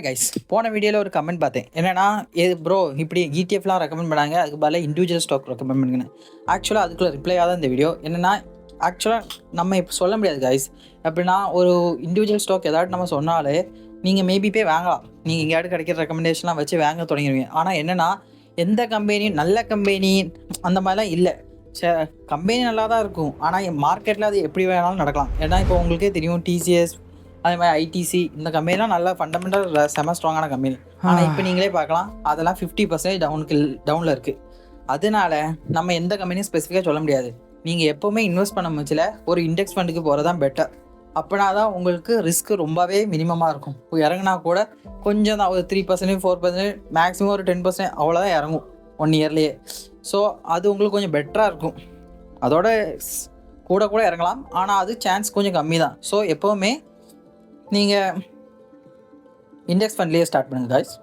Guys, போன வீடியோவில் ஒரு கமெண்ட் பார்த்தேன். என்னன்னா, ப்ரோ இப்படி இடிஎஃப்லாம் ரெக்கமெண்ட் பண்ணாங்க, அதுக்கு பதிலாக இண்டிவிஜுவல் ஸ்டாக் ரெக்கமெண்ட் பண்ணுங்கன்னு. ஆக்சுவலாக அதுக்குள்ளே ரிப்ளையாக தான் இந்த வீடியோ. என்னென்னா, ஆக்சுவலாக நம்ம இப்போ சொல்ல முடியாது கைஸ். எப்படின்னா, ஒரு இண்டிவிஜுவல் ஸ்டாக் ஏதாவது நம்ம சொன்னாலே நீங்கள் மேபி போய் வாங்கலாம். நீங்கள் எங்கேயாவது கிடைக்கிற ரெக்கமெண்டேஷன்லாம் வச்சு வாங்க தொடங்கிடுவீங்க. ஆனால் என்னென்னா, எந்த கம்பெனியும் நல்ல கம்பெனி அந்த மாதிரிலாம் இல்லை. கம்பெனி நல்லா தான் இருக்கும், ஆனால் மார்க்கெட்டில் அது எப்படி வேணாலும் நடக்கலாம். ஏன்னா இப்போ உங்களுக்கே தெரியும், டிசிஎஸ் அதே மாதிரி ஐடிசி இந்த கம்பெனிலாம் நல்லா ஃபண்டமெண்டல் செம ஸ்ட்ராங்கான கம்பெனி. ஆனால் இப்போ நீங்களே பார்க்கலாம், அதெல்லாம் 50% டவுனில் இருக்குது. அதனால நம்ம எந்த கம்பெனியும் ஸ்பெசிஃபிக்காக சொல்ல முடியாது. நீங்கள் எப்போவுமே இன்வெஸ்ட் பண்ண முச்சில் ஒரு இண்டெக்ஸ் ஃபண்டுக்கு போகிறது தான் பெட்டர். அப்படின்னா தான் உங்களுக்கு ரிஸ்க் ரொம்பவே மினிமமாக இருக்கும். இப்போ இறங்கினா கூட கொஞ்சம் தான், ஒரு 3%, 4%, மேக்ஸிமம் ஒரு 10% அவ்வளோதான் இறங்கும் 1 இயர்லேயே. ஸோ அது உங்களுக்கு கொஞ்சம் பெட்டராக இருக்கும். அதோட கூட இறங்கலாம், ஆனால் அது சான்ஸ் கொஞ்சம் கம்மி தான். ஸோ எப்போவுமே நீங்கள் இண்டெக்ஸ் ஃபண்ட்லேயே ஸ்டார்ட் பண்ணுங்கள் காய்ஸ்.